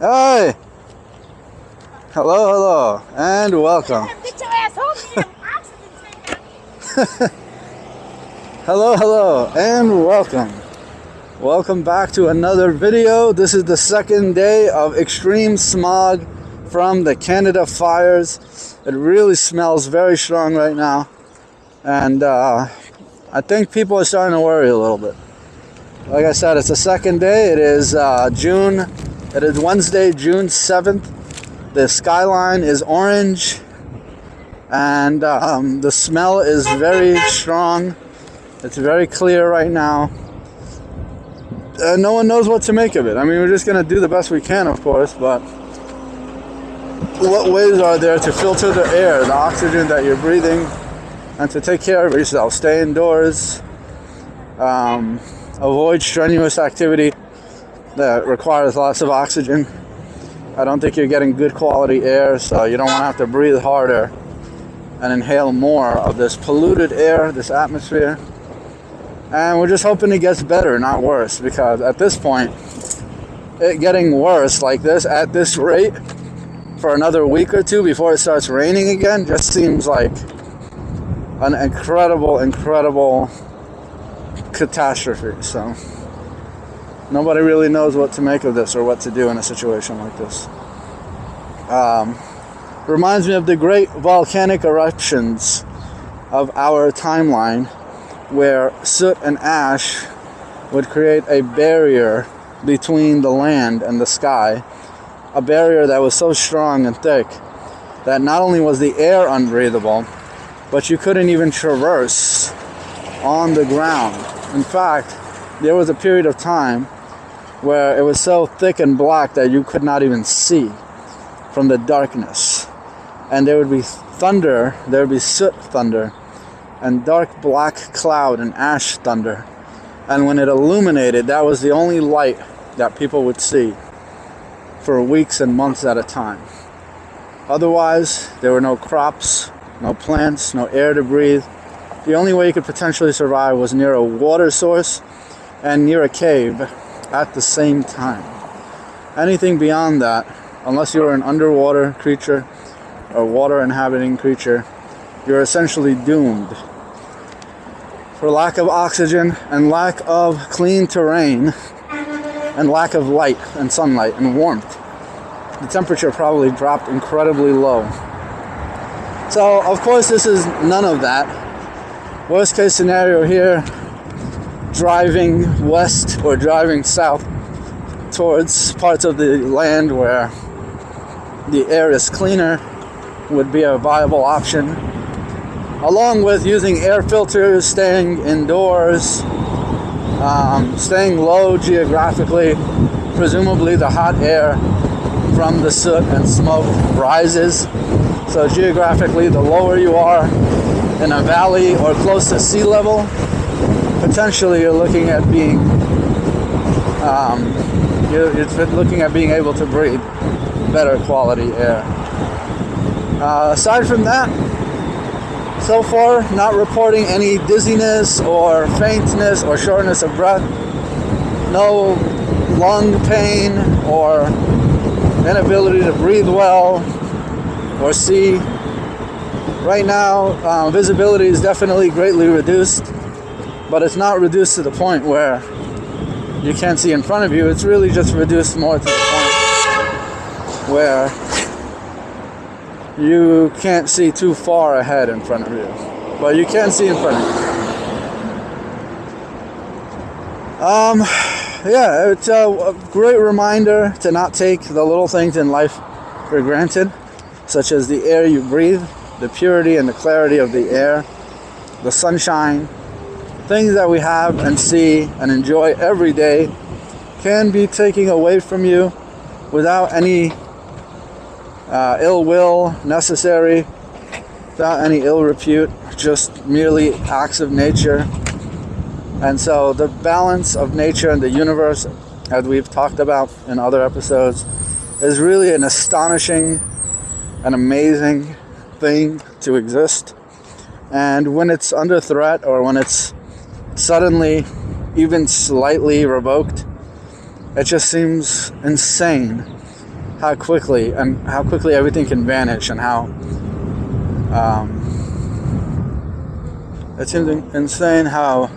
Hey! Hello, and welcome. Get your ass home, Hello, and welcome. Welcome back to another video. This is the second day of extreme smog from the Canada fires. It really smells very strong right now. And I think people are starting to worry a little bit. Like I said, it's the second day. It is Wednesday, June 7th. The skyline is orange. And the smell is very strong. It's very clear right now. No one knows what to make of it. I mean, we're just going to do the best we can, of course, but what ways are there to filter the air, the oxygen that you're breathing, and to take care of yourself? Stay indoors. Avoid strenuous activity that requires lots of oxygen. I don't think you're getting good quality air, so you don't want to have to breathe harder and inhale more of this polluted air, this atmosphere. And we're just hoping it gets better, not worse, because at this point, it getting worse like this at this rate for another week or two before it starts raining again just seems like an incredible catastrophe. So nobody really knows what to make of this or what to do in a situation like this. Reminds me of the great volcanic eruptions of our timeline, where soot and ash would create a barrier between the land and the sky, a barrier that was so strong and thick that not only was the air unbreathable, but you couldn't even traverse on the ground. In fact, there was a period of time where it was so thick and black that you could not even see from the darkness. And there would be thunder, there would be soot thunder, and dark black cloud and ash thunder. And when it illuminated, that was the only light that people would see for weeks and months at a time. Otherwise, there were no crops, no plants, no air to breathe. The only way you could potentially survive was near a water source and near a cave at the same time. Anything beyond that, unless you were an underwater creature or water inhabiting creature, you're essentially doomed. For lack of oxygen and lack of clean terrain and lack of light and sunlight and warmth, the temperature probably dropped incredibly low. So, of course, this is none of that. Worst case scenario here, driving west or driving south towards parts of the land where the air is cleaner would be a viable option, along with using air filters, staying indoors, staying low geographically. Presumably the hot air from the soot and smoke rises, so geographically the lower you are in a valley or close to sea level, potentially you're looking at being able to breathe better quality air. Aside from that, so far, not reporting any dizziness or faintness or shortness of breath. No lung pain or inability to breathe well or see. Right now, visibility is definitely greatly reduced, but it's not reduced to the point where you can't see in front of you. It's really just reduced more to the point where you can't see too far ahead in front of you, but you can see in front of you. Yeah, it's a great reminder to not take the little things in life for granted, such as the air you breathe, the purity and the clarity of the air, the sunshine. Things that we have and see and enjoy every day can be taken away from you without any ill will necessary, without any ill repute, just merely acts of nature. And so the balance of nature and the universe, as we've talked about in other episodes, is really an astonishing and amazing thing to exist. And when it's under threat, or when it's suddenly even slightly revoked, it just seems insane how quickly everything can vanish, and how it seems insane how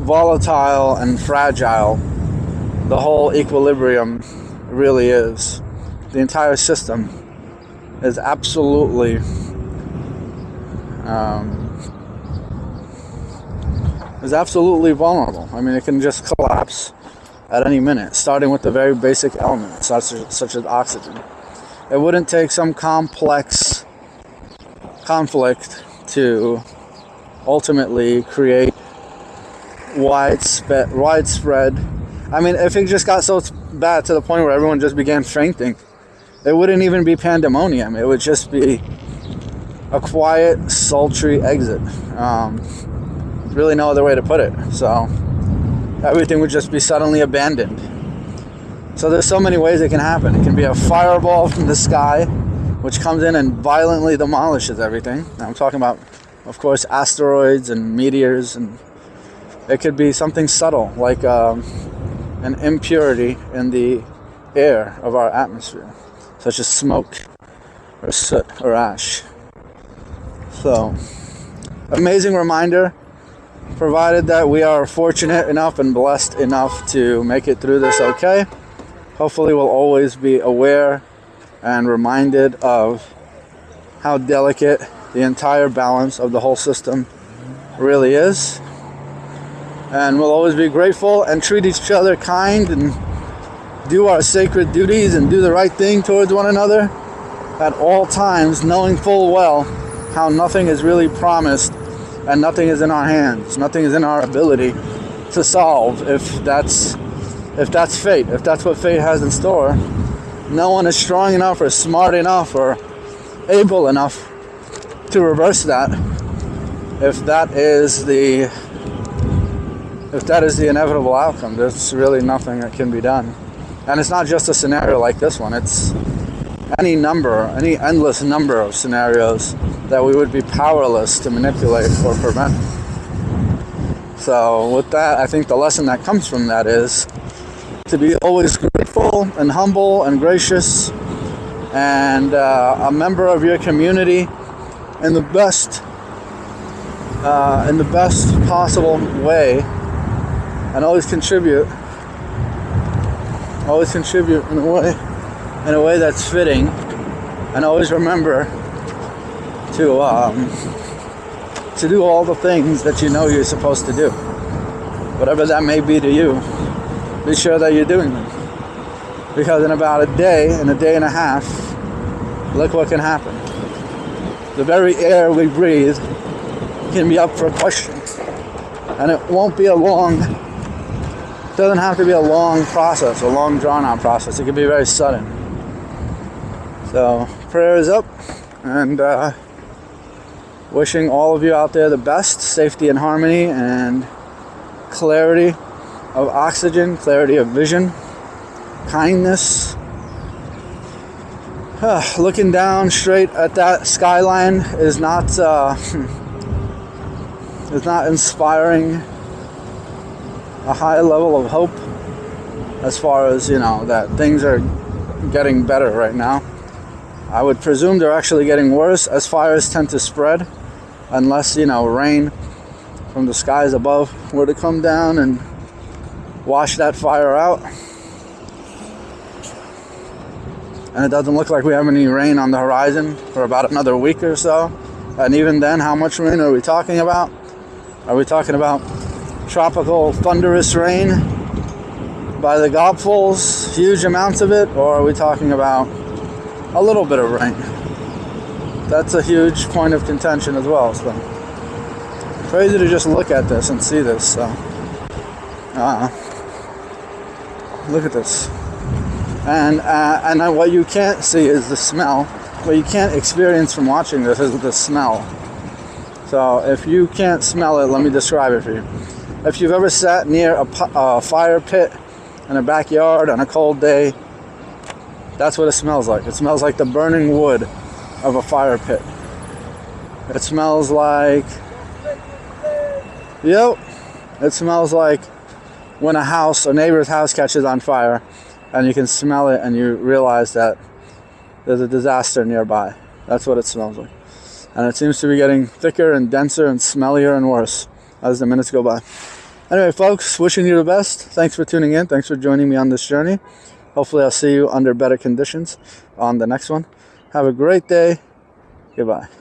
volatile and fragile the whole equilibrium really is. The entire system is absolutely vulnerable. I mean, it can just collapse at any minute, starting with the very basic elements, such as oxygen. It wouldn't take some complex conflict to ultimately create widespread. I mean, if it just got so bad to the point where everyone just began fainting, it wouldn't even be pandemonium. It would just be a quiet, sultry exit. Really no other way to put it. So everything would just be suddenly abandoned. So there's so many ways it can happen. It can be a fireball from the sky, which comes in and violently demolishes everything. Now I'm talking about, of course, asteroids and meteors, and it could be something subtle, like an impurity in the air of our atmosphere, such as smoke or soot or ash. So, amazing reminder, provided that we are fortunate enough and blessed enough to make it through this okay. Hopefully we'll always be aware and reminded of how delicate the entire balance of the whole system really is. And we'll always be grateful and treat each other kind and do our sacred duties and do the right thing towards one another at all times, knowing full well how nothing is really promised and nothing is in our hands, nothing is in our ability to solve. If that's fate, if that's what fate has in store, no one is strong enough or smart enough or able enough to reverse that. If that is the inevitable outcome, there's really nothing that can be done. And it's not just a scenario like this one, it's any endless number of scenarios that we would be powerless to manipulate or prevent. So with that, I think the lesson that comes from that is to be always grateful and humble and gracious and a member of your community in the best possible way, and always contribute in a way that's fitting, and always remember to do all the things that you know you're supposed to do, whatever that may be to you. Be sure that you're doing them, because in about a day and a half, look what can happen. The very air we breathe can be up for question, and it won't be it doesn't have to be a long process, a long drawn out process. It can be very sudden. So prayers up, and wishing all of you out there the best, safety and harmony and clarity of oxygen, clarity of vision, kindness. Looking down straight at that skyline is not inspiring a high level of hope, as far as, that things are getting better right now. I would presume they're actually getting worse, as fires tend to spread, unless, rain from the skies above were to come down and wash that fire out. And it doesn't look like we have any rain on the horizon for about another week or so. And even then, how much rain are we talking about? Are we talking about tropical thunderous rain by the gobfuls, huge amounts of it? Or are we talking about a little bit of rain? That's a huge point of contention as well. So crazy to just look at this and see this. So look at this. And what you can't see is the smell. What you can't experience from watching this is the smell. So if you can't smell it, let me describe it for you. If you've ever sat near a fire pit in a backyard on a cold day, that's what it smells like. It smells like the burning wood of a fire pit. It smells like, it smells like when a neighbor's house catches on fire and you can smell it and you realize that there's a disaster nearby. That's what it smells like. And it seems to be getting thicker and denser and smellier and worse as the minutes go by. Anyway, folks, wishing you the best. Thanks for tuning in. Thanks for joining me on this journey. Hopefully I'll see you under better conditions on the next one. Have a great day. Goodbye.